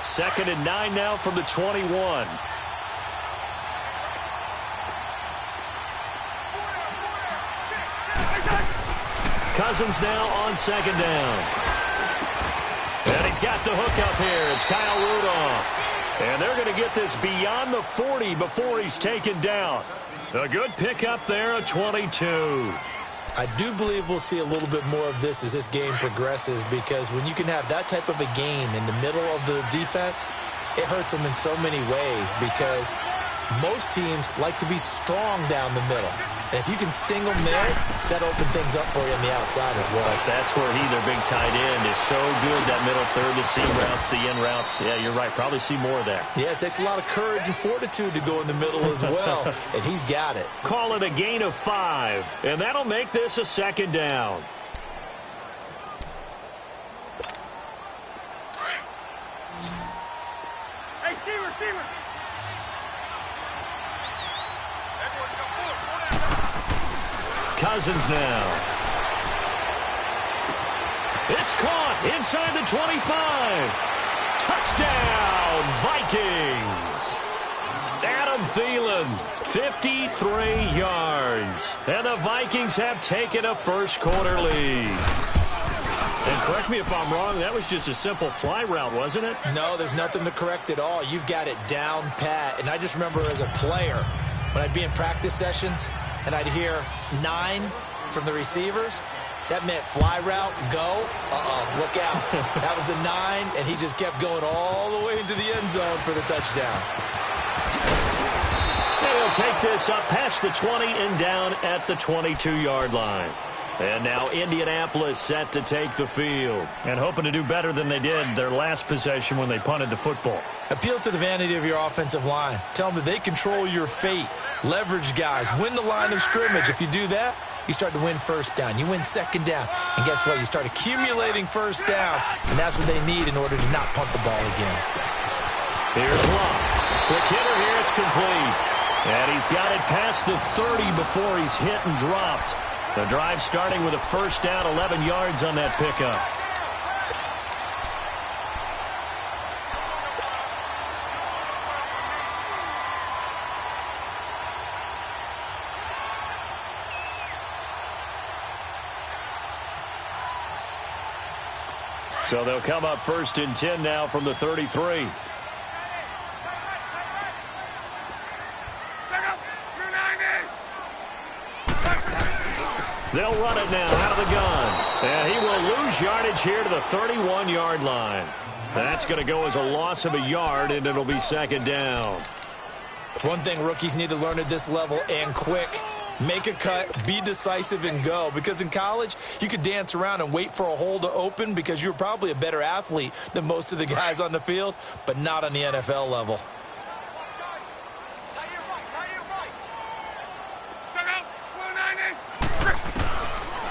2nd and 9 now from the 21. Cousins now on 2nd down. And he's got the hook up here. It's Kyle Rudolph. And they're going to get this beyond the 40 before he's taken down. A good pickup there, a 22. I do believe we'll see a little bit more of this as this game progresses, because when you can have that type of a game in the middle of the defense, it hurts them in so many ways, because most teams like to be strong down the middle. And if you can sting them there, that opens things up for you on the outside as well. That's where their big tight end, is so good, that middle third, the seam routes, the in routes. Yeah, you're right. Probably see more of that. Yeah, it takes a lot of courage and fortitude to go in the middle as well, and he's got it. Call it a gain of 5, and that'll make this a 2nd down. Hey, receiver. Cousins now. It's caught inside the 25. Touchdown, Vikings. Adam Thielen, 53 yards. And the Vikings have taken a first-quarter lead. And correct me if I'm wrong, that was just a simple fly route, wasn't it? No, there's nothing to correct at all. You've got it down pat. And I just remember as a player, when I'd be in practice sessions, and I'd hear 9 from the receivers, that meant fly route, go, look out. That was the 9, and he just kept going all the way into the end zone for the touchdown. They'll take this up past the 20 and down at the 22-yard line. And now Indianapolis set to take the field, and hoping to do better than they did their last possession when they punted the football. Appeal to the vanity of your offensive line. Tell them that they control your fate. Leverage guys. Win the line of scrimmage. If you do that, you start to win first down. You win 2nd down. And guess what? You start accumulating first downs, and that's what they need in order to not punt the ball again. Here's Locke. Quick hitter here. It's complete. And he's got it past the 30 before he's hit and dropped. The drive starting with a first down, 11 yards on that pickup. So they'll come up 1st and 10 now from the 33. They'll run it now out of the gun. And he will lose yardage here to the 31-yard line. That's going to go as a loss of a yard, and it'll be 2nd down. One thing rookies need to learn at this level, and quick, make a cut, be decisive, and go. Because in college, you could dance around and wait for a hole to open because you're probably a better athlete than most of the guys on the field, but not on the NFL level.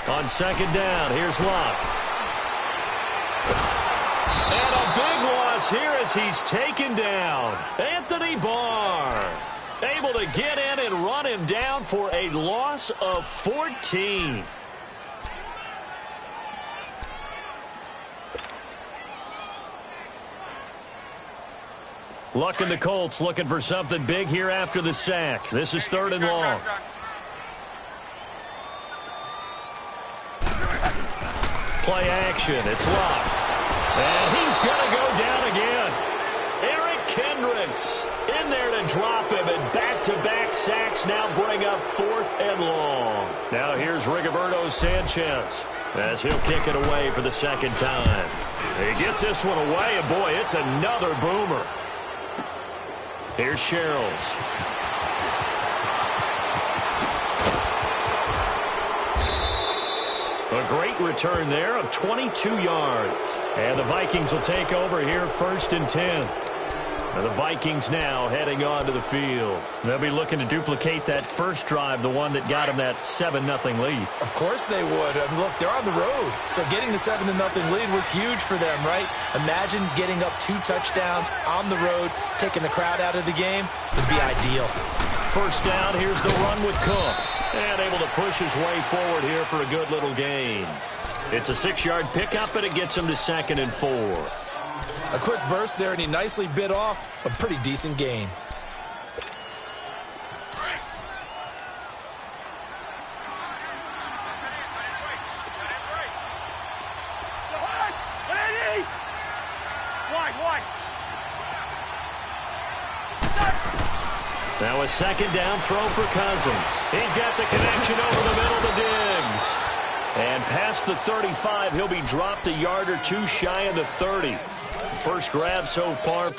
On 2nd down, here's Locke. And a big loss here as he's taken down. Anthony Barr able to get in and run him down for a loss of 14. Luck and the Colts looking for something big here after the sack. This is 3rd and long. Play action. It's Locke. And he's going to go down again. Eric Kendricks in there to drop him, and back-to-back sacks now bring up 4th and long. Now here's Rigoberto Sanchez as he'll kick it away for the 2nd time. He gets this one away, and boy, it's another boomer. Here's Sherrills. A great return there of 22 yards. And the Vikings will take over here 1st and 10. And the Vikings now heading onto the field. They'll be looking to duplicate that first drive, the one that got them that 7-0 lead. Of course they would. I mean, look, they're on the road. So getting the 7-0 lead was huge for them, right? Imagine getting up 2 touchdowns on the road, taking the crowd out of the game. Would be ideal. First down, here's the run with Cook. And able to push his way forward here for a good little gain. It's a 6-yard pickup, and it gets him to 2nd and 4. A quick burst there, and he nicely bit off a pretty decent gain. Now a second down throw for Cousins. He's got the connection over the middle to Diggs. And past the 35, he'll be dropped a yard or two shy of the 30. First grab so far.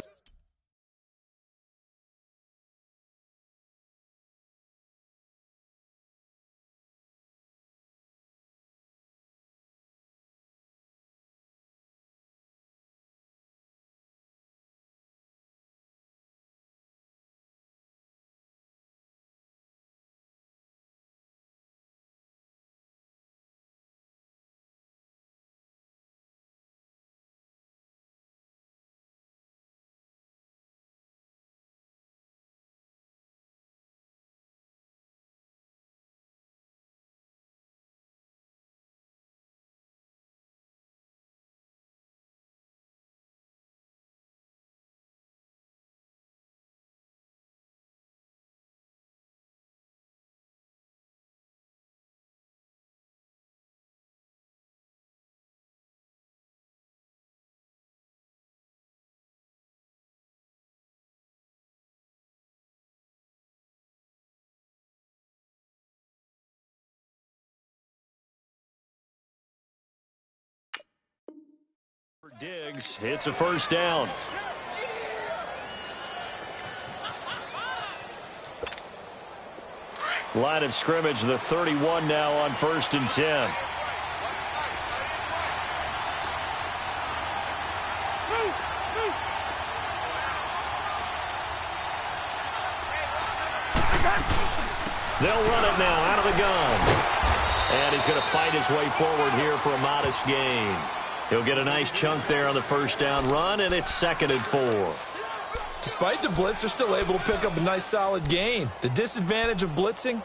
Diggs, it's a first down. Line of scrimmage, the 31 now on 1st and 10. They'll run it now out of the gun. And he's going to fight his way forward here for a modest gain. He'll get a nice chunk there on the first down run, and it's 2nd and 4. Despite the blitz, they're still able to pick up a nice solid gain. The disadvantage of blitzing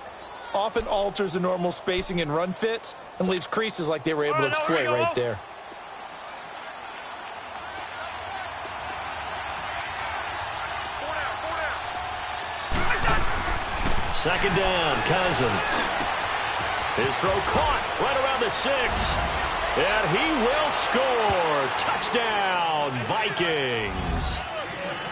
often alters the normal spacing and run fits and leaves creases like they were able to exploit right there. Second down, Cousins. His throw caught right around the 6. And he will score. Touchdown, Vikings.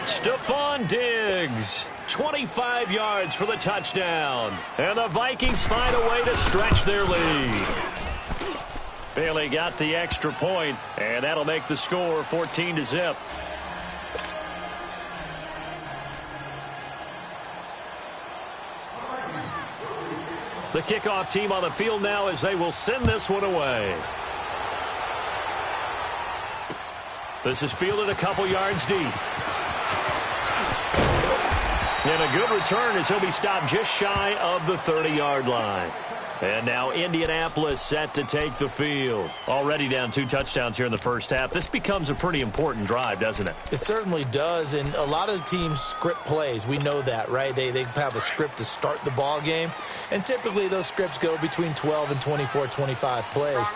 Stephon Diggs, 25 yards for the touchdown. And the Vikings find a way to stretch their lead. Bailey got the extra point, and that'll make the score 14-0. The kickoff team on the field now as they will send this one away. This is fielded a couple yards deep. And a good return as he'll be stopped just shy of the 30-yard line. And now Indianapolis set to take the field. Already down 2 touchdowns here in the first half. This becomes a pretty important drive, doesn't it? It certainly does, and a lot of the teams script plays. We know that, right? They have a script to start the ball game, and typically those scripts go between 12 and 24, 25 plays.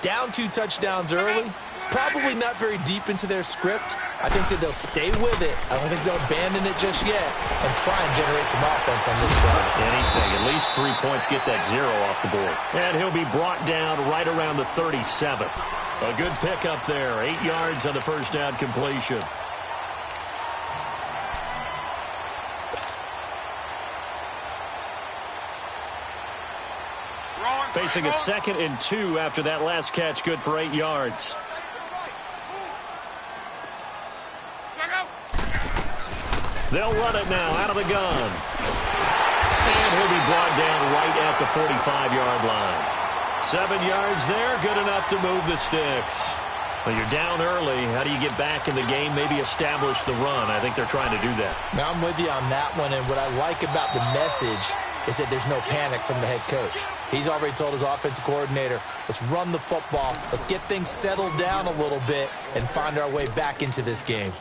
Down 2 touchdowns early, probably not very deep into their script. I think that they'll stay with it. I don't think they'll abandon it just yet and try and generate some offense on this drive. Anything. At least 3 points get that 0 off the board. And he'll be brought down right around the 37. A good pickup there. 8 yards on the first down completion. Facing a 2nd and 2 after that last catch. Good for 8 yards. They'll run it now out of the gun. And he'll be brought down right at the 45-yard line. 7 yards there, good enough to move the sticks. Well, you're down early. How do you get back in the game, maybe establish the run? I think they're trying to do that. Now, I'm with you on that one, and what I like about the message is that there's no panic from the head coach. He's already told his offensive coordinator, let's run the football, let's get things settled down a little bit and find our way back into this game.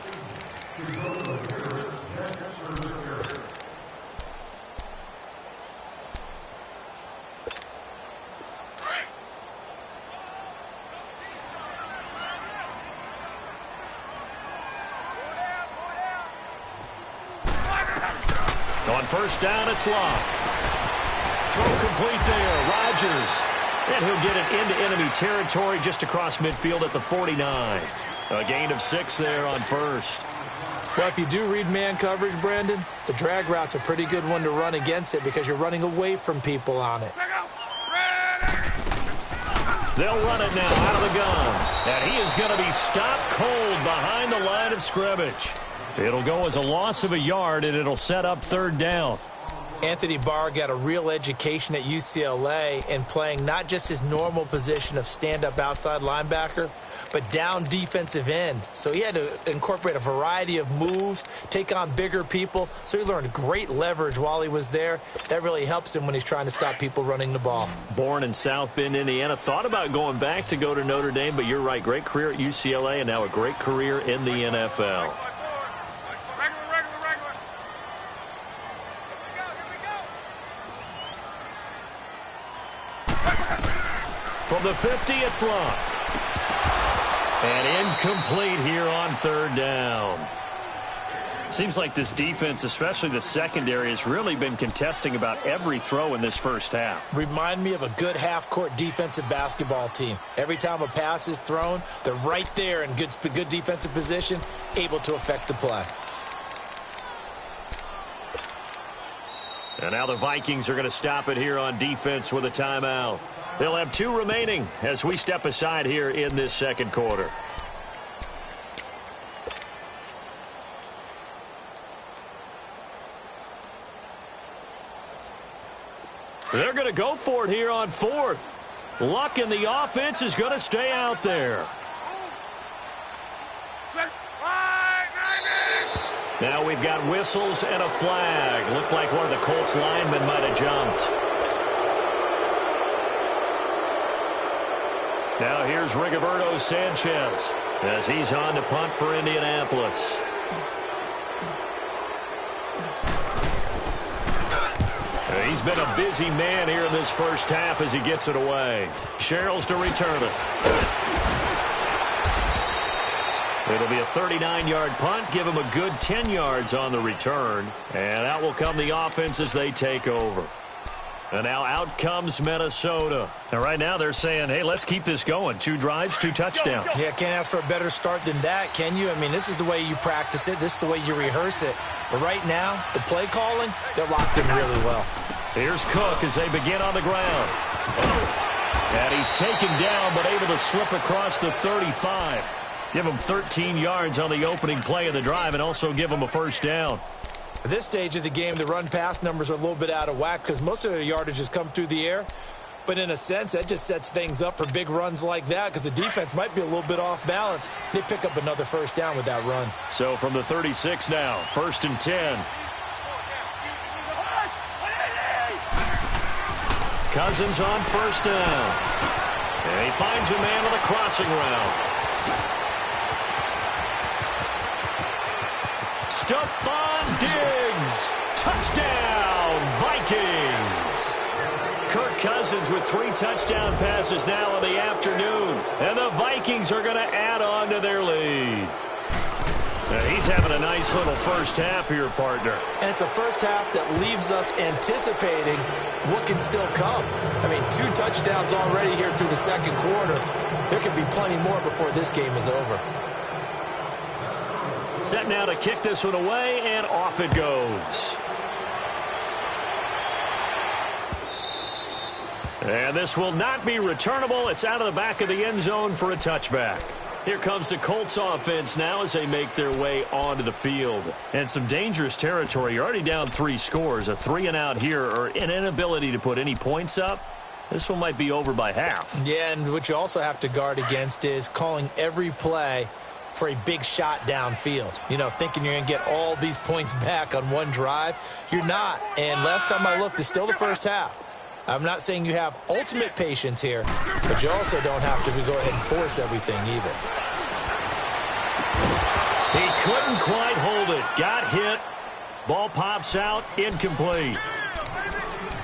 On first down, it's Love. Throw complete there. Rodgers. And he'll get it into enemy territory just across midfield at the 49. A gain of 6 there on first. Well, if you do read man coverage, Brandon, the drag route's a pretty good one to run against it because you're running away from people on it. They'll run it now out of the gun. And he is going to be stopped cold behind the line of scrimmage. It'll go as a loss of a yard, and it'll set up third down. Anthony Barr got a real education at UCLA in playing not just his normal position of stand-up outside linebacker, but down defensive end. So he had to incorporate a variety of moves, take on bigger people. So he learned great leverage while he was there. That really helps him when he's trying to stop people running the ball. Born in South Bend, Indiana. Thought about going back to go to Notre Dame, but you're right. Great career at UCLA and now a great career in the NFL. From the 50, it's Love. And incomplete here on third down. Seems like this defense, especially the secondary, has really been contesting about every throw in this first half. Remind me of a good half-court defensive basketball team. Every time a pass is thrown, they're right there in good defensive position, able to affect the play. And now the Vikings are going to stop it here on defense with a timeout. They'll have 2 remaining as we step aside here in this second quarter. They're going to go for it here on 4th. Luck in the offense is going to stay out there. Now we've got whistles and a flag. Looked like one of the Colts linemen might have jumped. Now here's Rigoberto Sanchez as he's on to punt for Indianapolis. He's been a busy man here in this first half as he gets it away. Sherrills to return it. It'll be a 39-yard punt, give him a good 10 yards on the return. And out will come the offense as they take over. And now out comes Minnesota. And right now they're saying, hey, let's keep this going. 2 drives, 2 touchdowns. Yeah, can't ask for a better start than that, can you? I mean, this is the way you practice it. This is the way you rehearse it. But right now, the play calling, they're locked in really well. Here's Cook as they begin on the ground. And he's taken down but able to slip across the 35. Give him 13 yards on the opening play of the drive and also give him a first down. At this stage of the game, the run-pass numbers are a little bit out of whack because most of the yardage has come through the air. But in a sense, that just sets things up for big runs like that because the defense might be a little bit off balance. They pick up another first down with that run. So from the 36 now, 1st and 10. Cousins on first down. And he finds a man on the crossing route. Stephon Diggs. Touchdown, Vikings. Kirk Cousins with 3 touchdown passes now in the afternoon. And the Vikings are going to add on to their lead. He's having a nice little first half here, partner. And it's a first half that leaves us anticipating what can still come. I mean, 2 touchdowns already here through the second quarter. There could be plenty more before this game is over. Set now to kick this one away, and off it goes. And this will not be returnable. It's out of the back of the end zone for a touchback. Here comes the Colts offense now as they make their way onto the field. And some dangerous territory. You're already down 3 scores. A 3-and-out here or an inability to put any points up. This one might be over by half. Yeah, and what you also have to guard against is calling every play for a big shot downfield. You know, thinking you're going to get all these points back on one drive. You're not. And last time I looked, it's still the first half. I'm not saying you have ultimate patience here, but you also don't have to go ahead and force everything either. He couldn't quite hold it. Got hit. Ball pops out. Incomplete.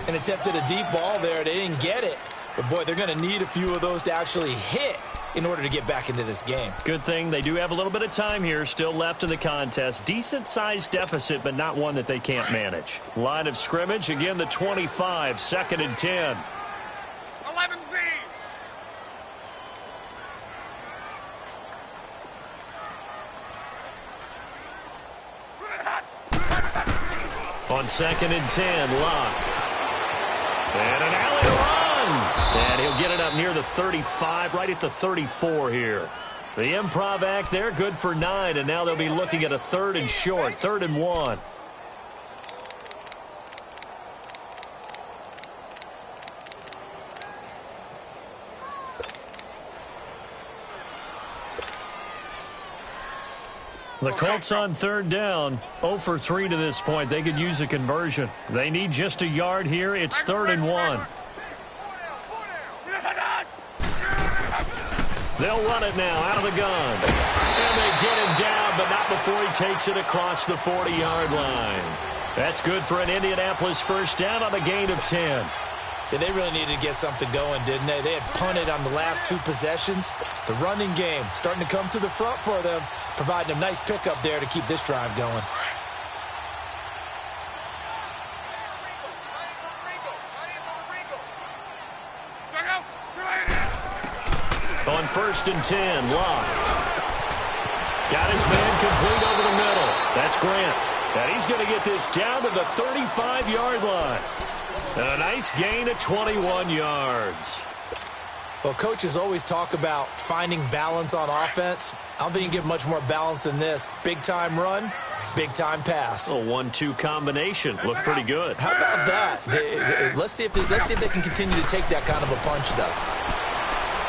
And attempted a deep ball there. They didn't get it. But, boy, they're going to need a few of those to actually hit in order to get back into this game. Good thing they do have a little bit of time here still left in the contest. Decent-sized deficit, but not one that they can't manage. Line of scrimmage, again, the 25, 2nd and 10. 11 Z. On 2nd and 10, Locke. And an alley run. And he'll get it up near the 35, right at the 34 here. The improv act there, good for 9, and now they'll be looking at a 3rd and short, 3rd and 1. The Colts on 3rd down, 0 for 3 to this point. They could use a conversion. They need just a yard here. It's 3rd and 1. They'll run it now out of the gun. And they get him down, but not before he takes it across the 40-yard line. That's good for an Indianapolis first down on a gain of 10. Yeah, they really needed to get something going, didn't they? They had punted on the last 2 possessions. The running game starting to come to the front for them, providing a nice pickup there to keep this drive going. On 1st and 10, Locke. Got his man complete over the middle. That's Grant. And he's going to get this down to the 35-yard line. And a nice gain of 21 yards. Well, coaches always talk about finding balance on offense. I don't think you can get much more balance than this. Big-time run, big-time pass. A 1-2 combination. Looked pretty good. How about that? Let's see if they can continue to take that kind of a punch, though.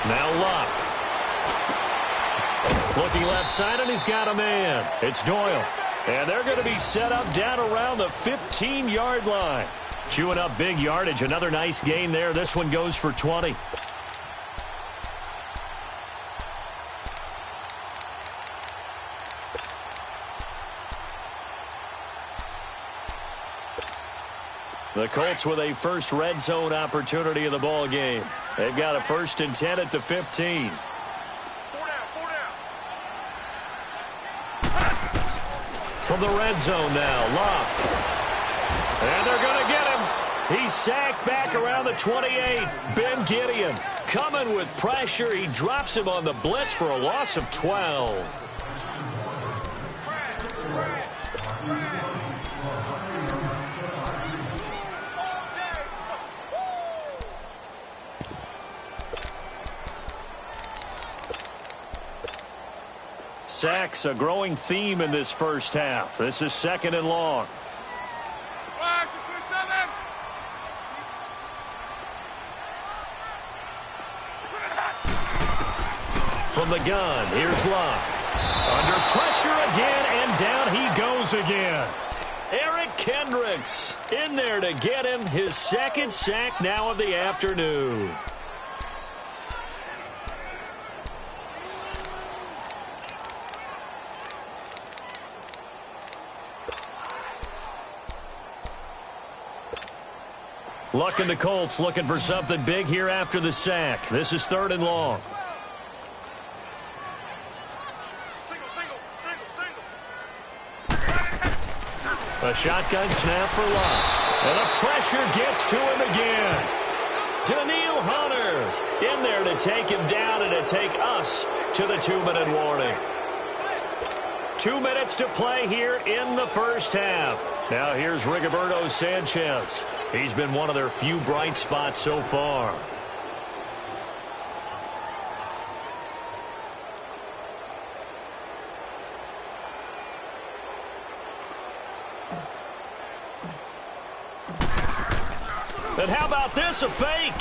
Now Locke. Looking left side, and he's got a man. It's Doyle. And they're going to be set up down around the 15-yard line. Chewing up big yardage. Another nice gain there. This one goes for 20. The Colts with a first red zone opportunity of the ball game. They've got a 1st and 10 at the 15. 4 down. From the red zone now, Locke. And they're going to get him. He's sacked back around the 28. Ben Gideon coming with pressure. He drops him on the blitz for a loss of 12. Sacks, a growing theme in this first half. This is 2nd and long. From the gun, here's Locke. Under pressure again, and down he goes again. Eric Kendricks in there to get him his 2nd sack now of the afternoon. Luck and the Colts looking for something big here after the sack. This is 3rd and long. A shotgun snap for Locke. And the pressure gets to him again. Danielle Hunter in there to take him down and to take us to the 2-minute warning. 2 minutes to play here in the first half. Now here's Rigoberto Sanchez. He's been one of their few bright spots so far. And how about this, a fake?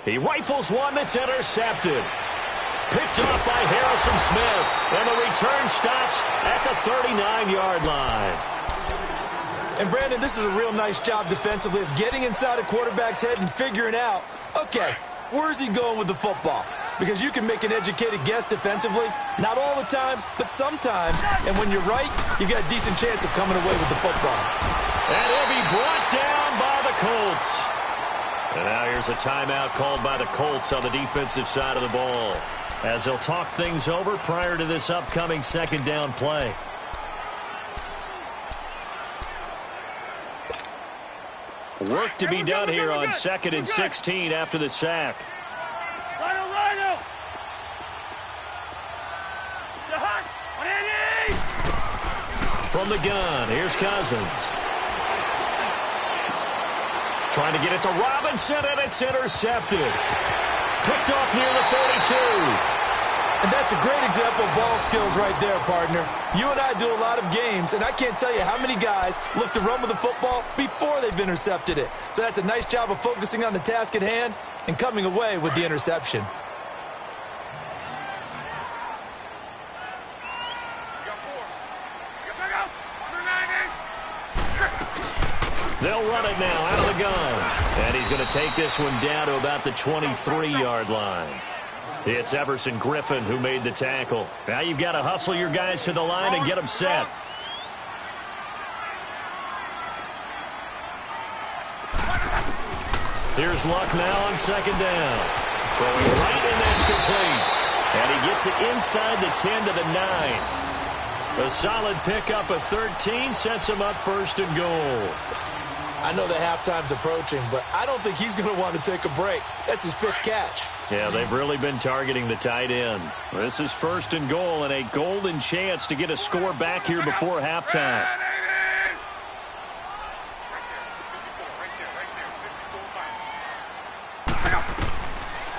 He rifles one that's intercepted. Picked up by Harrison Smith. And the return stops at the 39-yard line. And, Brandon, this is a real nice job defensively of getting inside a quarterback's head and figuring out, okay, where's he going with the football? Because you can make an educated guess defensively. Not all the time, but sometimes. And when you're right, you've got a decent chance of coming away with the football. And he'll be brought down by the Colts. And now here's a timeout called by the Colts on the defensive side of the ball, as they'll talk things over prior to this upcoming second down play. Work to be done here on 2nd and 16 after the sack. From the gun, here's Cousins. Trying to get it to Robinson, and it's intercepted. Picked off near the 42. And that's a great example of ball skills right there, partner. You and I do a lot of games, and I can't tell you how many guys look to run with the football before they've intercepted it. So that's a nice job of focusing on the task at hand and coming away with the interception. They'll run it now out of the gun. And he's going to take this one down to about the 23-yard line. It's Everson Griffin who made the tackle. Now you've got to hustle your guys to the line and get them set. Here's Luck now on 2nd down. Throwing right, and that's complete. And he gets it inside the 10 to the 9. A solid pickup of 13 sets him up 1st and goal. I know the halftime's approaching, but I don't think he's going to want to take a break. That's his 5th catch. Yeah, they've really been targeting the tight end. This is 1st and goal and a golden chance to get a score back here before halftime.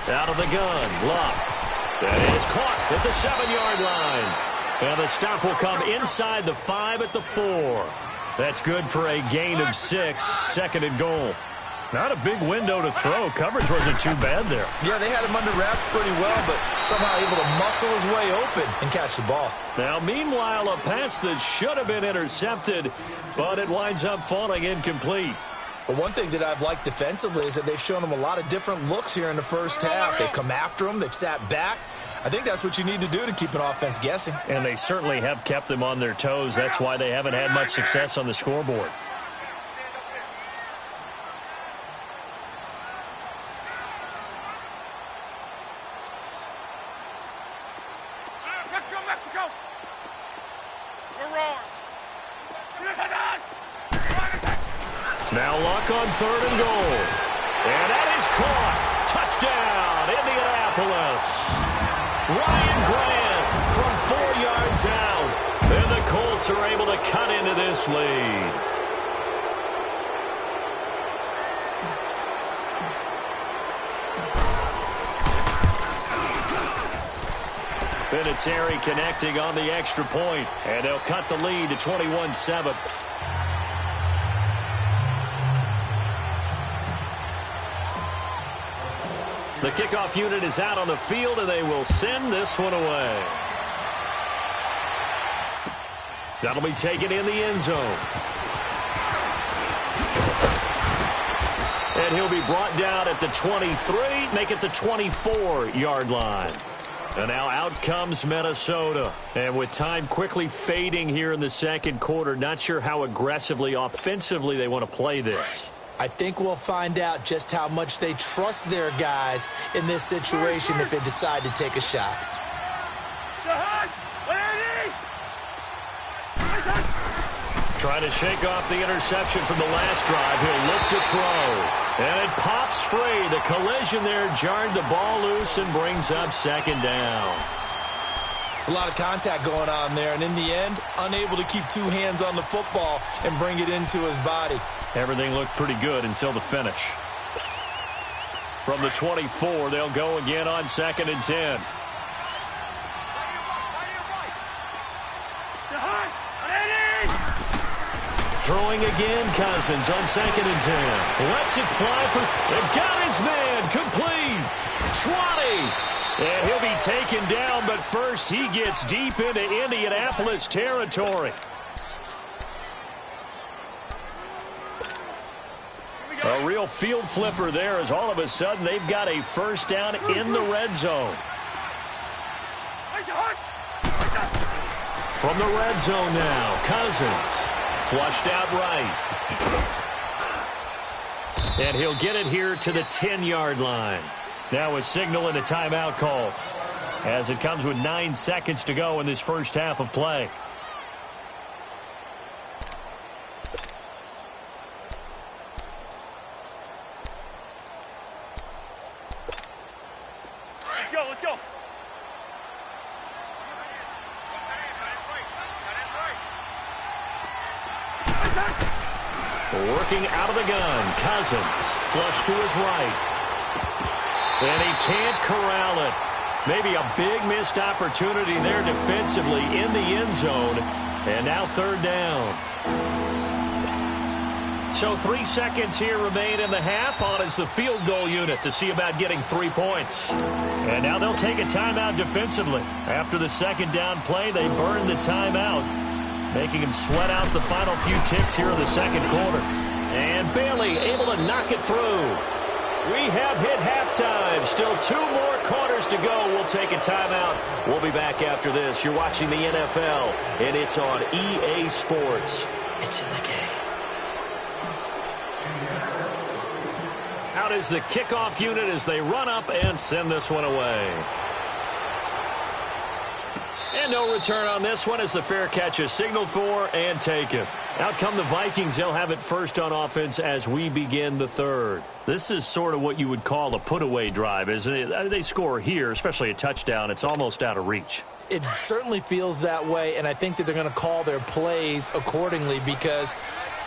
Out of the gun, Luck. That is caught at the 7-yard line. And the stop will come inside the 5 at the 4. That's good for a gain of 6, 2nd and goal. Not a big window to throw. Coverage wasn't too bad there. Yeah, they had him under wraps pretty well, but somehow able to muscle his way open and catch the ball. Now, meanwhile, a pass that should have been intercepted, but it winds up falling incomplete. But one thing that I've liked defensively is that they've shown him a lot of different looks here in the first half. They come after him. They've sat back. I think that's what you need to do to keep an offense guessing. And they certainly have kept them on their toes. That's why they haven't had much success on the scoreboard. Let's go, Mexico! We're wrong. Now Luck on 3rd and goal. And that is caught. Touchdown, Indianapolis. Ryan Grant from 4 yards out. And the Colts are able to cut into this lead. Vinatieri connecting on the extra point. And they'll cut the lead to 21-7. The kickoff unit is out on the field, and they will send this one away. That'll be taken in the end zone. And he'll be brought down at the 23, make it the 24-yard line. And now out comes Minnesota. And with time quickly fading here in the second quarter, not sure how aggressively, offensively they want to play this. I think we'll find out just how much they trust their guys in this situation if they decide to take a shot. Trying to shake off the interception from the last drive. He'll look to throw. And it pops free. The collision there jarred the ball loose and brings up 2nd down. It's a lot of contact going on there, and in the end, unable to keep 2 hands on the football and bring it into his body. Everything looked pretty good until the finish. From the 24, they'll go again on 2nd and 10. Throwing again, Cousins on 2nd and 10. Lets it fly for... They've got his man complete. 20. And he'll be taken down, but first he gets deep into Indianapolis territory. A real field flipper there, as all of a sudden they've got a first down in the red zone. From the red zone now, Cousins. Flushed out right. And he'll get it here to the 10-yard line. Now a signal and a timeout call, as it comes with 9 seconds to go in this first half of play. Let's go. Working out of the gun, Cousins. Flush to his right. And he can't corral it. Maybe a big missed opportunity there defensively in the end zone. And now third down. So 3 seconds here remain in the half. On is the field goal unit to see about getting 3 points. And now they'll take a timeout defensively. After the second down play, they burn the timeout, making him sweat out the final few ticks here in the second quarter. And Bailey able to knock it through. We have hit halftime. Still 2 more quarters to go. We'll take a timeout. We'll be back after this. You're watching the NFL, and it's on EA Sports. It's in the game. Out is the kickoff unit as they run up and send this one away. And no return on this one as the fair catch is signaled for and taken. Out come the Vikings. They'll have it first on offense as we begin the third. This is sort of what you would call a put-away drive, isn't it? They score here, especially a touchdown. It's almost out of reach. It certainly feels that way, and I think that they're going to call their plays accordingly, because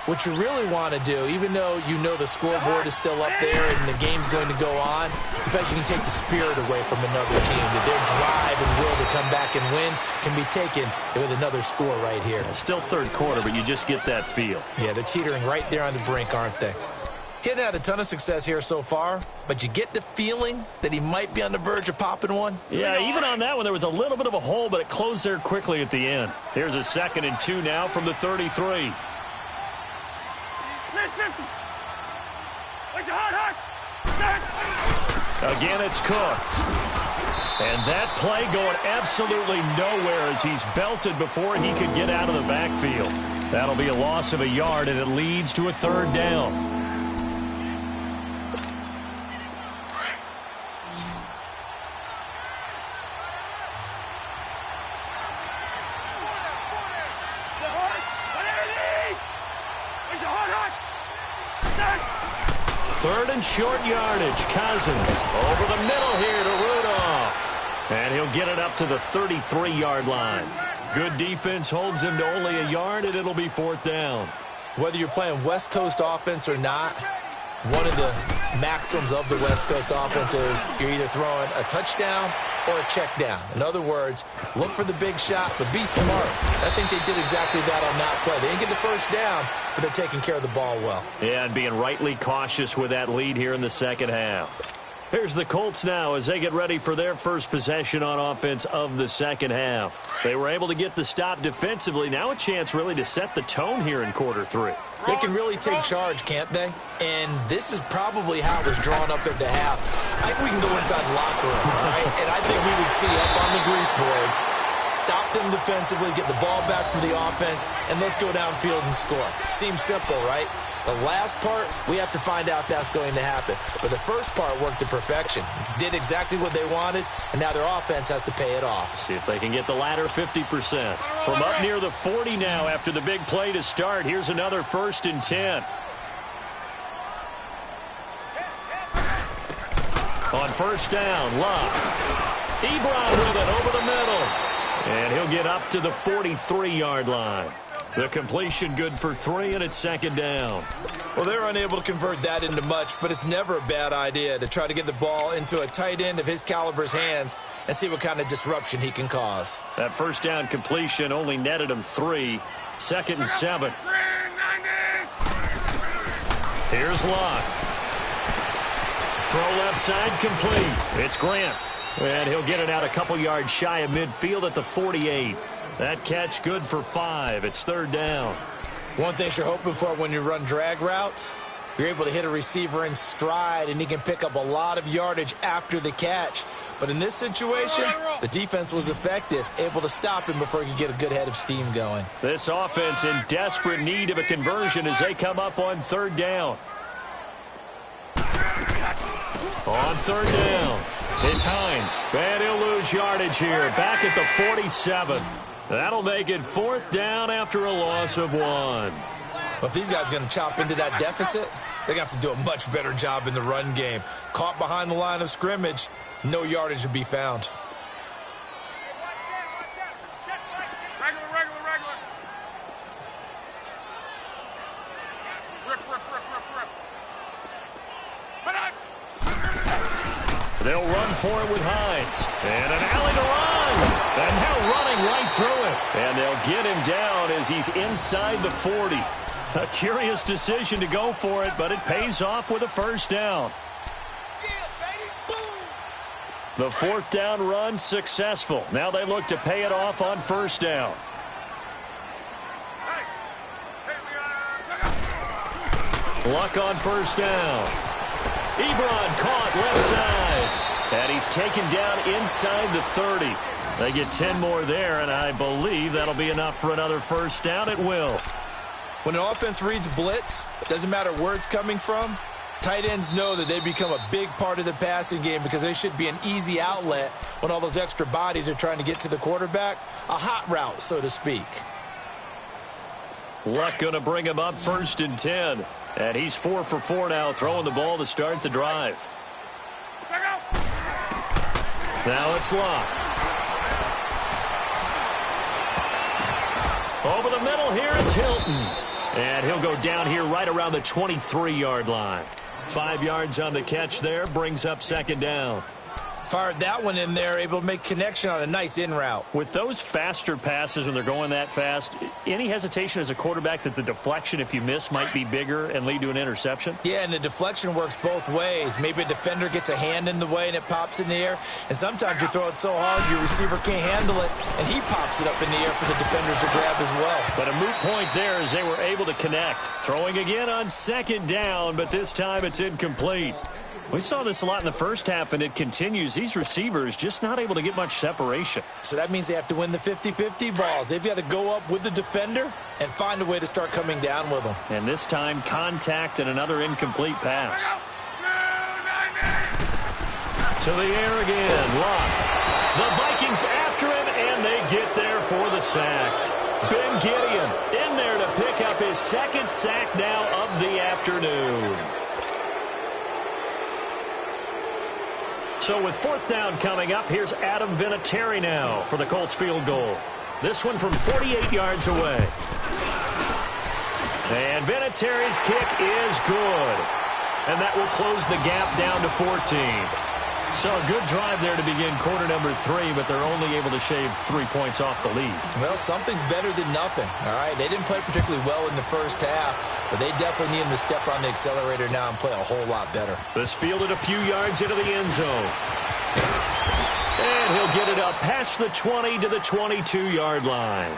what you really want to do, even though you know the scoreboard is still up there and the game's going to go on, in fact, you can take the spirit away from another team. That their drive and will to come back and win can be taken with another score right here. Still third quarter, but you just get that feel. Yeah, they're teetering right there on the brink, aren't they? He hadn't had a ton of success here so far, but you get the feeling that he might be on the verge of popping one. Yeah, even on that one, there was a little bit of a hole, but it closed there quickly at the end. Here's a 2nd and 2 now from the 33. Again, it's Cook. And that play going absolutely nowhere as he's belted before he could get out of the backfield. That'll be a loss of a yard, and it leads to a third down. Third and short yardage. Cousins over the middle here to Rudolph. And he'll get it up to the 33-yard line. Good defense holds him to only a yard, and it'll be fourth down. Whether you're playing West Coast offense or not, one of the maxims of the West Coast offense is you're either throwing a touchdown or a check down. In other words, look for the big shot, but be smart. I think they did exactly that on that play. They didn't get the first down, but they're taking care of the ball well. Yeah, and being rightly cautious with that lead here in the second half. Here's the Colts now as they get ready for their first possession on offense of the second half. They were able to get the stop defensively. Now a chance really to set the tone here in quarter 3. They can really take charge, can't they? And this is probably how it was drawn up at the half. I think we can go inside the locker room, all right? And I think we would see up on the grease boards, stop them defensively, get the ball back for the offense, and let's go downfield and score. Seems simple, right? The last part, we have to find out that's going to happen. But the first part worked to perfection. Did exactly what they wanted, and now their offense has to pay it off. See if they can get the latter 50%. From up near the 40 now after the big play to start. Here's another 1st and 10. On first down, Love. Ebron with it over the middle. And he'll get up to the 43-yard line. The completion good for 3, and it's 2nd down. Well, they're unable to convert that into much, but it's never a bad idea to try to get the ball into a tight end of his caliber's hands and see what kind of disruption he can cause. That first down completion only netted him 3. 2nd and 7. Here's Locke. Throw left side complete. It's Grant. And he'll get it out a couple yards shy of midfield at the 48. That catch good for 5. It's 3rd down. One thing you're hoping for when you run drag routes, you're able to hit a receiver in stride, and he can pick up a lot of yardage after the catch. But in this situation, the defense was effective, able to stop him before he could get a good head of steam going. This offense in desperate need of a conversion as they come up on 3rd down. On third down, it's Hines. And he'll lose yardage here. Back at the 47. That'll make it fourth down after a loss of 1. Well, if these guys are going to chop into that deficit, they're going to have to do a much better job in the run game. Caught behind the line of scrimmage, no yardage to be found. They'll run for it with Hines. And an alley to run. And now running right through it. And they'll get him down as he's inside the 40. A curious decision to go for it, but it pays off with a first down. The fourth down run successful. Now they look to pay it off on first down. Luck on first down. Ebron caught left side. And he's taken down inside the 30. They get 10 more there, and I believe that'll be enough for another first down. It will. When an offense reads blitz, doesn't matter where it's coming from, tight ends know that they become a big part of the passing game because they should be an easy outlet when all those extra bodies are trying to get to the quarterback. A hot route, so to speak. Luck going to bring him up first and 10. And he's 4 for 4 now, throwing the ball to start the drive. Now it's Luck. Over the middle here, it's Hilton. And he'll go down here right around the 23-yard line. 5 yards on the catch there, brings up second down. Fired that one in there, able to make connection on a nice in route. With those faster passes when they're going that fast, any hesitation as a quarterback that the deflection, if you miss, might be bigger and lead to an interception? Yeah, and the deflection works both ways. Maybe a defender gets a hand in the way and it pops in the air. And sometimes you throw it so hard your receiver can't handle it, and he pops it up in the air for the defenders to grab as well. But a moot point there as they were able to connect. Throwing again on second down, but this time it's incomplete. We saw this a lot in the first half, and it continues. These receivers just not able to get much separation. So that means they have to win the 50-50 balls. They've got to go up with the defender and find a way to start coming down with them. And this time, contact and another incomplete pass. To the air again, Luck. The Vikings after him, and they get there for the sack. Ben Gideon in there to pick up his second sack now of the afternoon. So with fourth down coming up, here's Adam Vinatieri now for the Colts field goal. This one from 48 yards away. And Vinatieri's kick is good. And that will close the gap down to 14. So a good drive there to begin quarter number 3, but they're only able to shave 3 points off the lead. Well, something's better than nothing, all right? They didn't play particularly well in the first half, but they definitely need him to step on the accelerator now and play a whole lot better. This fielded a few yards into the end zone. And he'll get it up past the 20 to the 22-yard line.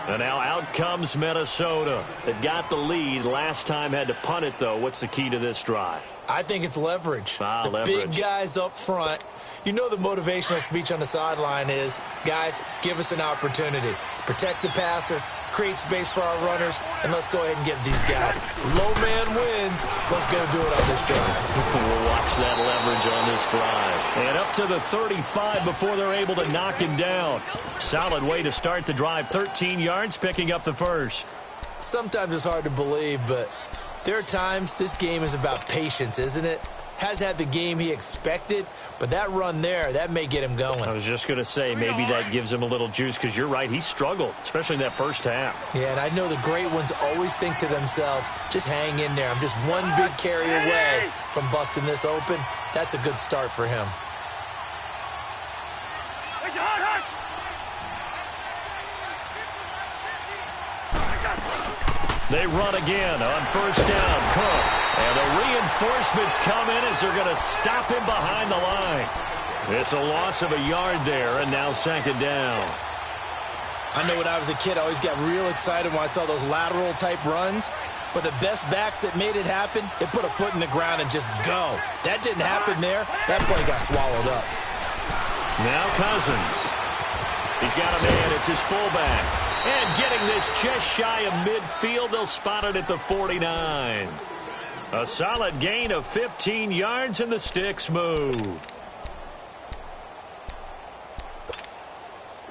And now out comes Minnesota. They've got the lead. Last time had to punt it, though. What's the key to this drive? I think it's leverage. Leverage. Big guys up front. You know the motivational speech on the sideline is, guys, give us an opportunity. Protect the passer, create space for our runners, and let's go ahead and get these guys. Low man wins. Let's go do it on this drive. We'll watch that leverage on this drive. And up to the 35 before they're able to knock him down. Solid way to start the drive. 13 yards, picking up the first. Sometimes it's hard to believe, but there are times this game is about patience, isn't it? Has had the game he expected, but that run there, that may get him going. I was just going to say, maybe that gives him a little juice, because you're right, he struggled, especially in that first half. Yeah, and I know the great ones always think to themselves, just hang in there. I'm just one big carry away from busting this open. That's a good start for him. They run again on first down. Cook. And the reinforcements come in as they're going to stop him behind the line. It's a loss of a yard there, and now second down. I know when I was a kid, I always got real excited when I saw those lateral-type runs. But the best backs that made it happen, they put a foot in the ground and just go. That didn't happen there. That play got swallowed up. Now Cousins. He's got a man. It's his fullback. And getting this just shy of midfield, they'll spot it at the 49. A solid gain of 15 yards and the sticks move.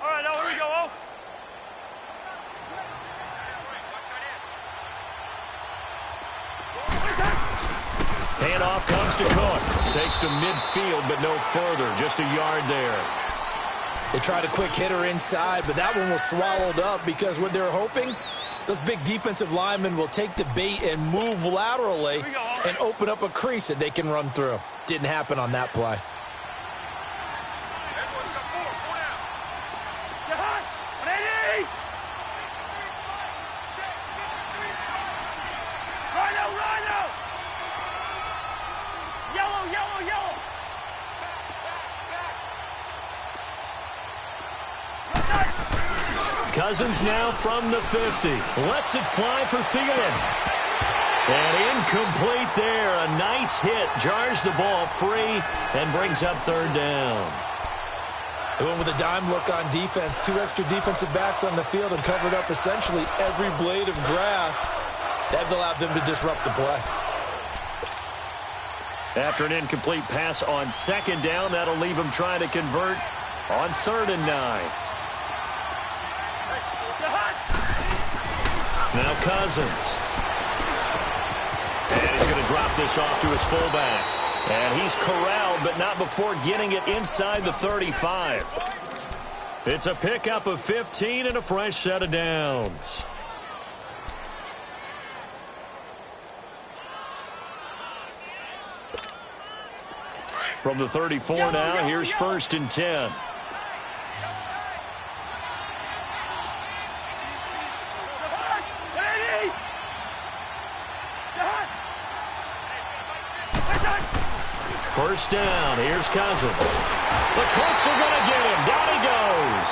All right, now here we go. Handoff comes to Cook. Takes to midfield, but no further. Just a yard there. They tried a quick hitter inside, but that one was swallowed up because what they're hoping, those big defensive linemen will take the bait and move laterally and open up a crease that they can run through. Didn't happen on that play. Cousins now from the 50. Lets it fly for Thielen. And incomplete there. A nice hit. Jars the ball free and brings up third down. They went with a dime look on defense. 2 extra defensive backs on the field and covered up essentially every blade of grass. That allowed them to disrupt the play. After an incomplete pass on second down, that'll leave them trying to convert on 3rd and 9. Now Cousins. And he's going to drop this off to his fullback. And he's corralled, but not before getting it inside the 35. It's a pickup of 15 and a fresh set of downs. From the 34 now, here's 1st and 10. First down, here's Cousins. The Colts are going to get him. Down he goes.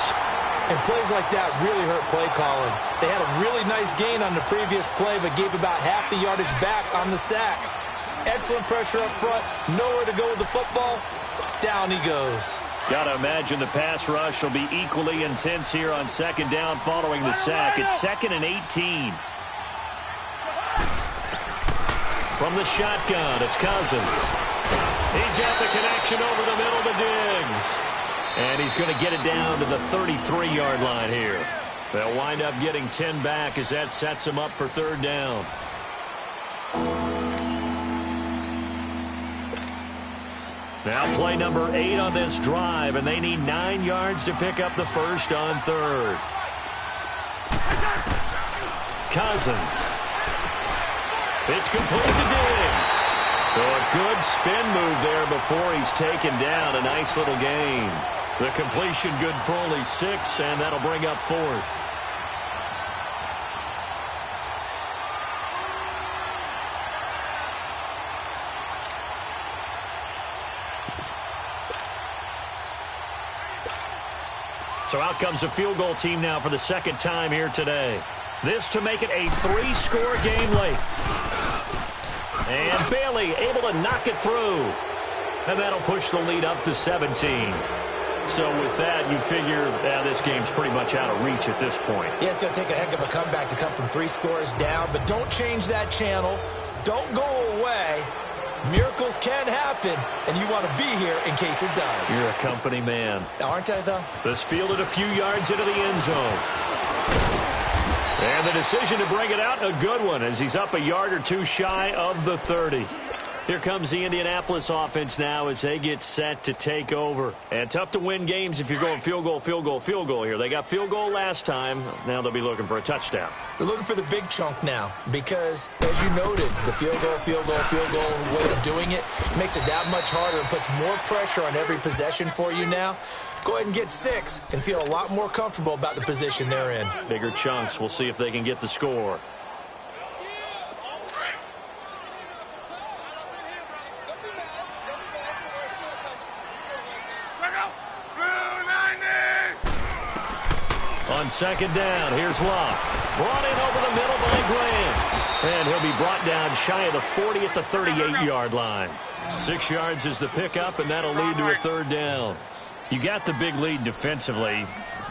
And plays like that really hurt play calling. They had a really nice gain on the previous play, but gave about half the yardage back on the sack. Excellent pressure up front. Nowhere to go with the football. Down he goes. Got to imagine the pass rush will be equally intense here on 2nd down following the sack. It's 2nd and 18. From the shotgun, it's Cousins. He's got the connection over the middle to Diggs. And he's going to get it down to the 33-yard line here. They'll wind up getting 10 back as that sets them up for 3rd down. Now play number 8 on this drive, and they need 9 yards to pick up the first on 3rd. Cousins. It's complete to Diggs. So a good spin move there before he's taken down. A nice little gain. The completion good for only 6, and that'll bring up 4th. So out comes a field goal team now for the 2nd time here today. This to make it a 3-score game late. And Bailey able to knock it through. And that'll push the lead up to 17. So with that, you figure this game's pretty much out of reach at this point. Yeah, it's going to take a heck of a comeback to come from 3 scores down. But don't change that channel. Don't go away. Miracles can happen, and you want to be here in case it does. You're a company man. Aren't I, though? This fielded a few yards into the end zone. And the decision to bring it out, a good one, as he's up a yard or 2 shy of the 30. Here comes the Indianapolis offense now as they get set to take over. And tough to win games if you're going field goal, field goal, field goal here. They got field goal last time. Now they'll be looking for a touchdown. They're looking for the big chunk now because, as you noted, the field goal, field goal, field goal way of doing it makes it that much harder and puts more pressure on every possession for you now. Go ahead and get 6 and feel a lot more comfortable about the position they're in. Bigger chunks. We'll see if they can get the score. On 2nd down, here's Locke. Brought in over the middle by Graham. And he'll be brought down shy of the 40 at the 38-yard line. 6 yards is the pickup, and that'll lead to a 3rd down. You got the big lead defensively.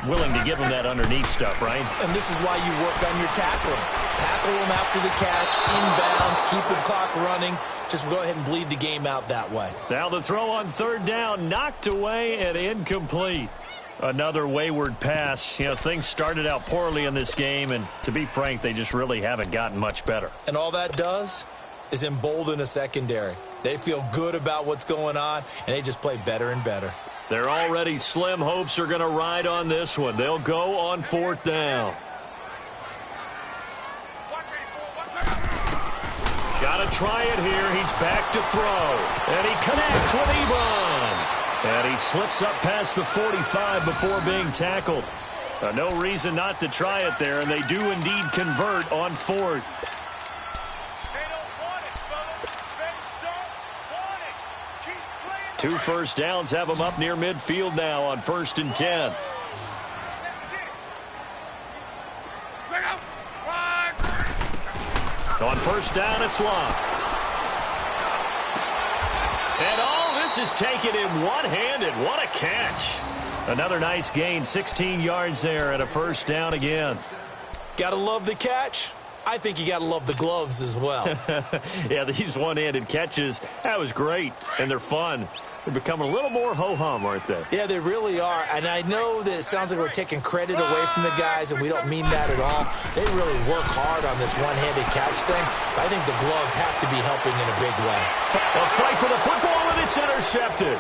willing to give him that underneath stuff, right? And this is why you work on your tackling. Tackle him after the catch, inbounds, keep the clock running. Just go ahead and bleed the game out that way. Now the throw on third down, knocked away and incomplete. Another wayward pass. You know, things started out poorly in this game, and to be frank, they just really haven't gotten much better. And all that does is embolden a secondary. They feel good about what's going on, and they just play better and better. Their already slim hopes are going to ride on this one. They'll go on fourth down. Got to try it here. He's back to throw. And he connects with Ebron. And he slips up past the 45 before being tackled. No reason not to try it there, and they do indeed convert on fourth. They don't want it, fellas. They don't want it. Keep playing. 2 first downs have them up near midfield now on 1st and 10. On first down, it's Locke. And all this is taken in one-handed. What a catch. Another nice gain, 16 yards there and a first down again. Gotta love the catch. I think you gotta love the gloves as well. Yeah, these one-handed catches, that was great, and they're fun. They're becoming a little more ho-hum, aren't they? Yeah, they really are. And I know that it sounds like we're taking credit away from the guys, and we don't mean that at all. They really work hard on this one-handed catch thing. But I think the gloves have to be helping in a big way. A fight for the football, and it's intercepted.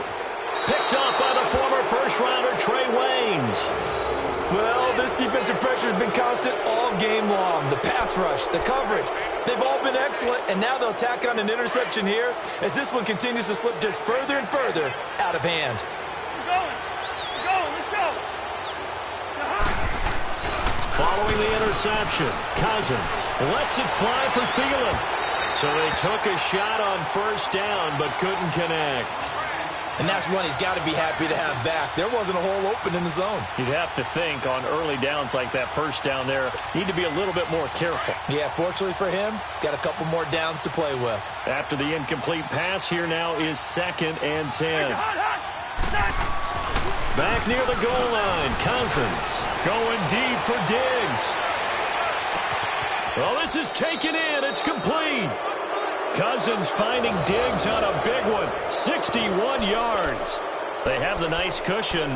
Picked up by the former first-rounder Trey Waynes. Well, this defensive pressure has been constant all game long. The pass rush, the coverage, they've all been excellent, and now they'll tack on an interception here as this one continues to slip just further and further out of hand. We're going. Let's go. Following the interception, Cousins lets it fly for Thielen. So they took a shot on first down but couldn't connect. And that's one he's got to be happy to have back. There wasn't a hole open in the zone. You'd have to think on early downs like that first down there, need to be a little bit more careful. Yeah, fortunately for him, got a couple more downs to play with. After the incomplete pass, here now is 2nd and 10. Back near the goal line, Cousins going deep for Diggs. Well, this is taken in. It's complete. Cousins finding Diggs on a big one, 61 yards. They have the nice cushion.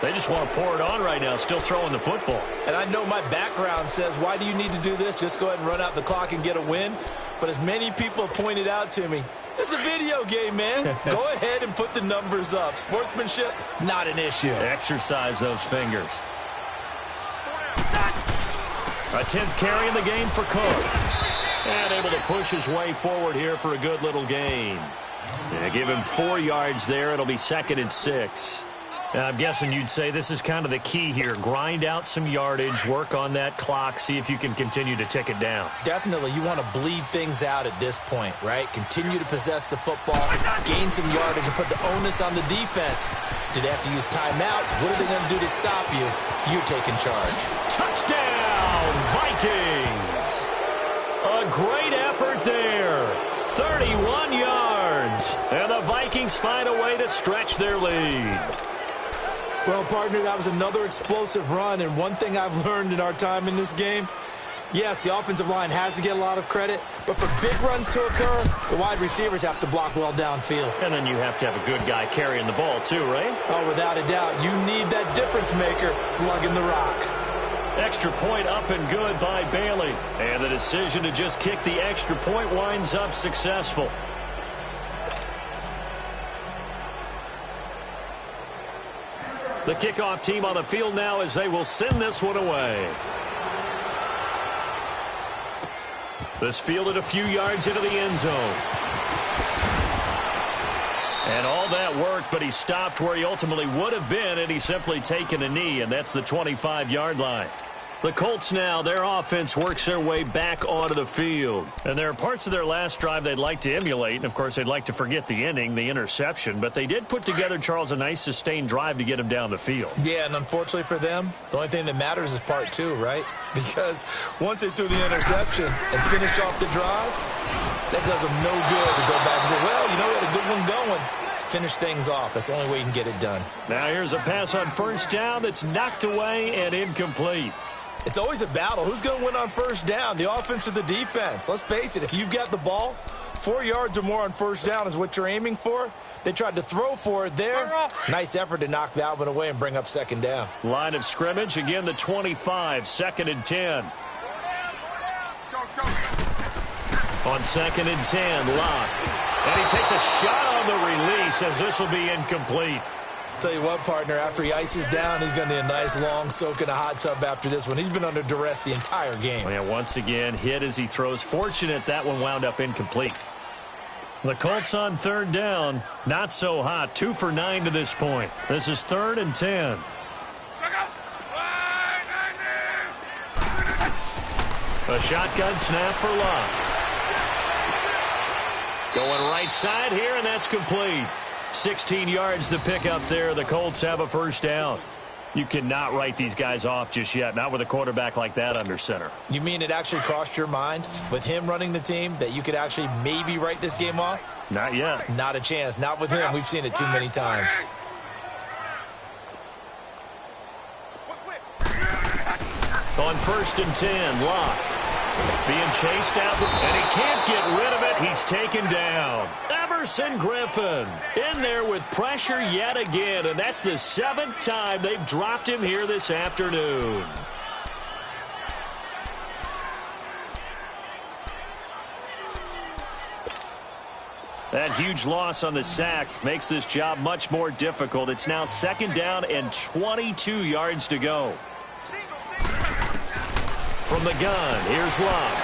They just want to pour it on right now, still throwing the football. And I know my background says, why do you need to do this? Just go ahead and run out the clock and get a win. But as many people have pointed out to me, this is a video game, man. Go ahead and put the numbers up. Sportsmanship, not an issue. Exercise those fingers. A 10th carry in the game for Cook. And able to push his way forward here for a good little gain. They give him 4 yards there. It'll be 2nd and 6. Now, I'm guessing you'd say this is kind of the key here. Grind out some yardage, work on that clock, see if you can continue to tick it down. Definitely. You want to bleed things out at this point, right? Continue to possess the football, gain some yardage, and put the onus on the defense. Do they have to use timeouts? What are they going to do to stop you? You're taking charge. Touchdown, Vikings! A great effort there. 31 yards. And the Vikings find a way to stretch their lead. Well, partner, that was another explosive run. And one thing I've learned in our time in this game, yes, the offensive line has to get a lot of credit. But for big runs to occur, the wide receivers have to block well downfield. And then you have to have a good guy carrying the ball too, right? Oh, without a doubt. You need that difference maker lugging the rock. Extra point up and good by Bailey. And the decision to just kick the extra point winds up successful. The kickoff team on the field now as they will send this one away. This fielded a few yards into the end zone. And all that worked, but he stopped where he ultimately would have been had he simply taken a knee, and that's the 25-yard line. The Colts now, their offense works their way back onto the field. And there are parts of their last drive they'd like to emulate. And, of course, they'd like to forget the ending, the interception. But they did put together, Charles, a nice sustained drive to get him down the field. Yeah, and unfortunately for them, the only thing that matters is part 2, right? Because once they threw the interception and finished off the drive, that does them no good to go back and say, well, you know, we had a good one going. finish things off. That's the only way you can get it done. Now here's a pass on first down that's knocked away and incomplete. It's always a battle. Who's going to win on first down, the offense or the defense? Let's face it, if you've got the ball, 4 yards or more on first down is what you're aiming for. They tried to throw for it there. Nice effort to knock that one away and bring up second down. Line of scrimmage, again the 25, 2nd and 10. On 2nd and 10, Locke. And he takes a shot on the release as this will be incomplete. Tell you what, partner, after he ices down, he's going to need a nice long soak in a hot tub after this one. He's been under duress the entire game. And once again, hit as he throws. Fortunate that one wound up incomplete. The Colts on 3rd down. Not so hot. 2 for 9 to this point. This is 3rd and 10. A shotgun snap for Locke. Going right side here, and that's complete. 16 yards to pick up there. The Colts have a first down. You cannot write these guys off just yet, not with a quarterback like that under center. You mean it actually crossed your mind with him running the team that you could actually maybe write this game off? Not yet. Not a chance. Not with him. We've seen it too many times. On 1st and 10, Locke. Being chased out, and he can't get rid of it. He's taken down. Everson Griffin in there with pressure yet again, and that's the 7th time they've dropped him here this afternoon. That huge loss on the sack makes this job much more difficult. It's now 2nd down and 22 yards to go. From the gun, here's Locke.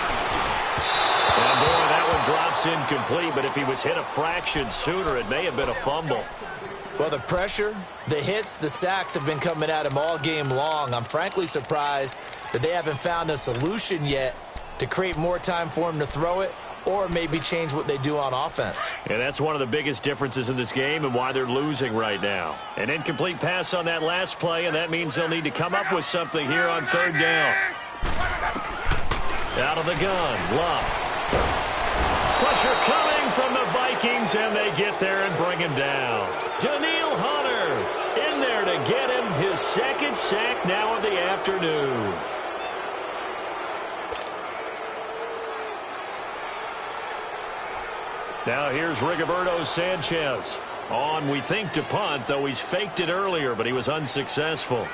And boy, that one drops incomplete, but if he was hit a fraction sooner, it may have been a fumble. Well, the pressure, the hits, the sacks have been coming at him all game long. I'm frankly surprised that they haven't found a solution yet to create more time for him to throw it or maybe change what they do on offense. And that's one of the biggest differences in this game and why they're losing right now. An incomplete pass on that last play, and that means they'll need to come up with something here on 3rd down. Out of the gun, Locke. Pressure coming from the Vikings, and they get there and bring him down. Danielle Hunter in there to get him his 2nd sack now of the afternoon. Now here's Rigoberto Sanchez. On, we think, to punt, though he's faked it earlier, but he was unsuccessful.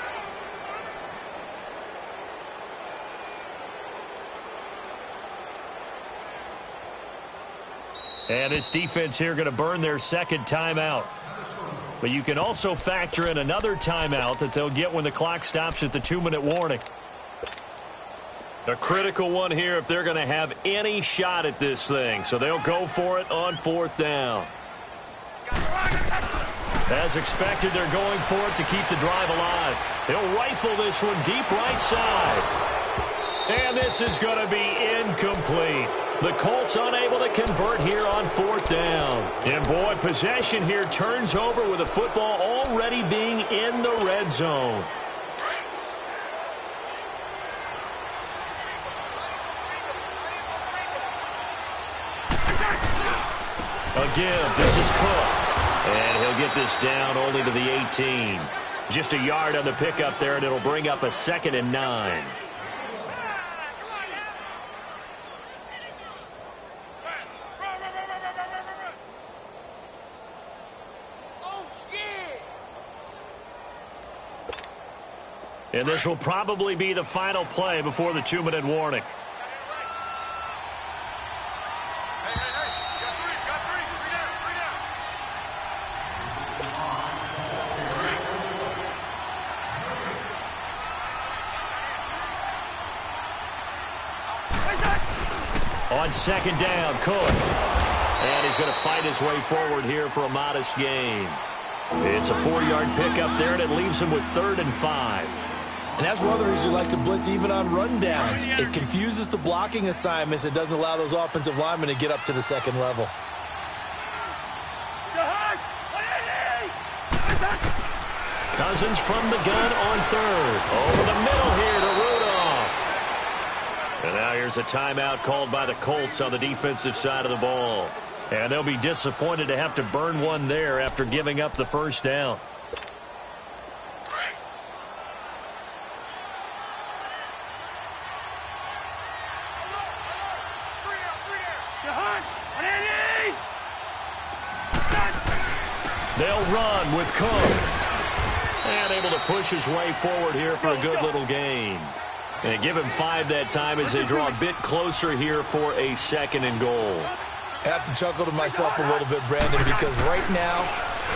And this defense here going to burn their 2nd timeout. But you can also factor in another timeout that they'll get when the clock stops at the 2-minute warning. A critical one here if they're going to have any shot at this thing. So they'll go for it on 4th down. As expected, they're going for it to keep the drive alive. They'll rifle this one deep right side. And this is going to be incomplete. The Colts unable to convert here on 4th down. And boy, possession here turns over with the football already being in the red zone. Again, this is Cook. And he'll get this down only to the 18. Just a yard on the pickup there, and it'll bring up a 2nd and 9. And this will probably be the final play before the 2-minute warning. On 2nd down, Cook. And he's going to fight his way forward here for a modest gain. It's a 4-yard pickup there, and it leaves him with 3rd and 5. And that's one of the reasons you like to blitz even on rundowns. It confuses the blocking assignments. It doesn't allow those offensive linemen to get up to the 2nd level. Cousins from the gun on 3rd. Over the middle here to Rudolph. And now here's a timeout called by the Colts on the defensive side of the ball. And they'll be disappointed to have to burn one there after giving up the first down. They'll run with Cook. And able to push his way forward here for a good little gain. And give him 5 that time as they draw a bit closer here for a 2nd and goal. I have to chuckle to myself a little bit, Brandon, because right now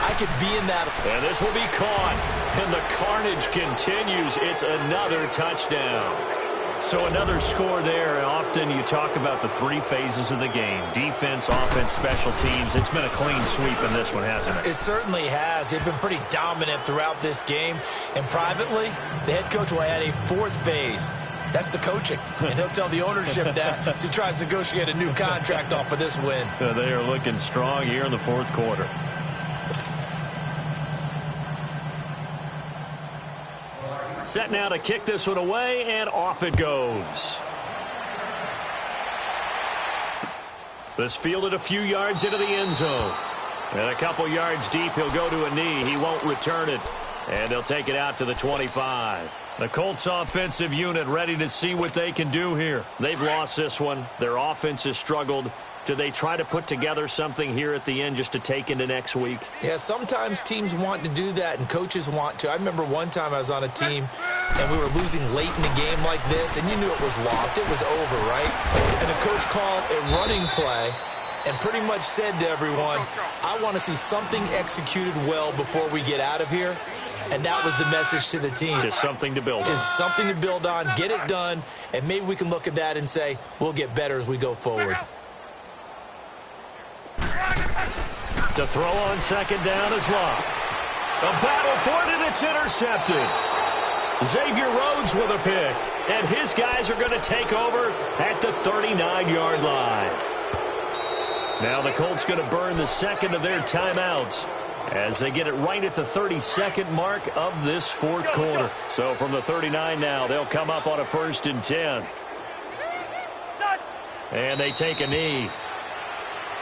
I could be in that. And this will be caught. And the carnage continues. It's another touchdown. So another score there, and often you talk about the 3 phases of the game. Defense, offense, special teams. It's been a clean sweep in this one, hasn't it? It certainly has. They've been pretty dominant throughout this game. And privately, the head coach will add a 4th phase. That's the coaching. And he'll tell the ownership that as he tries to negotiate a new contract off of this win. They are looking strong here in the 4th quarter. Set now to kick this one away, and off it goes. This fielded a few yards into the end zone. And a couple yards deep, he'll go to a knee. He won't return it. And they'll take it out to the 25. The Colts offensive unit ready to see what they can do here. They've lost this one. Their offense has struggled. Do they try to put together something here at the end just to take into next week? Yeah, sometimes teams want to do that and coaches want to. I remember one time I was on a team and we were losing late in the game like this, and you knew it was lost. It was over, right? And the coach called a running play and pretty much said to everyone, I want to see something executed well before we get out of here. And that was the message to the team. Just something to build on. Just something to build on, get it done, and maybe we can look at that and say, we'll get better as we go forward. To throw on 2nd down is Love. A battle for it, and it's intercepted. Xavier Rhodes with a pick, and his guys are going to take over at the 39-yard line. Now the Colts going to burn the 2nd of their timeouts as they get it right at the 32nd mark of this 4th quarter. So from the 39 now, they'll come up on a 1st and 10. And they take a knee.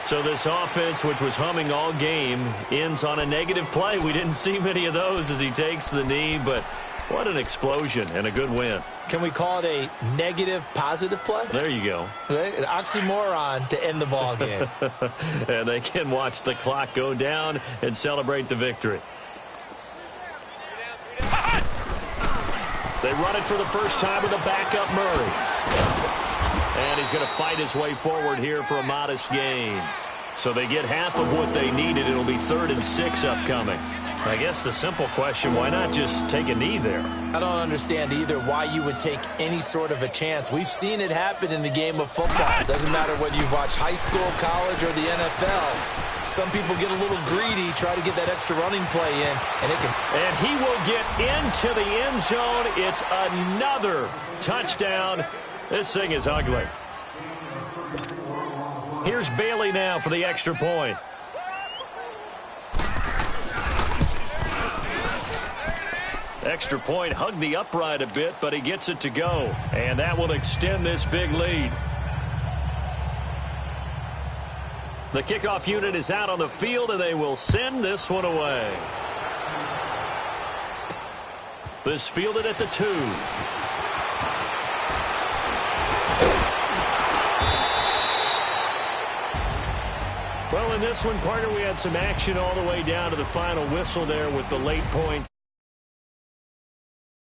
So this offense, which was humming all game, ends on a negative play. We didn't see many of those as he takes the knee, but what an explosion and a good win. Can we call it a negative positive play? There you go. Right? An oxymoron to end the ball game. And they can watch the clock go down and celebrate the victory. They run it for the first time with a backup Murray. And he's going to fight his way forward here for a modest gain. So they get half of what they needed. It'll be 3rd and 6 upcoming. I guess the simple question, why not just take a knee there? I don't understand either why you would take any sort of a chance. We've seen it happen in the game of football. It doesn't matter whether you've watched high school, college, or the NFL. Some people get a little greedy, try to get that extra running play in, and it can. And he will get into the end zone. It's another touchdown. This thing is ugly. Here's Bailey now for the extra point. Extra point hugged the upright a bit, but he gets it to go. And that will extend this big lead. The kickoff unit is out on the field, and they will send this one away. This fielded at the 2. Well, in this one, partner, we had some action all the way down to the final whistle there with the late points.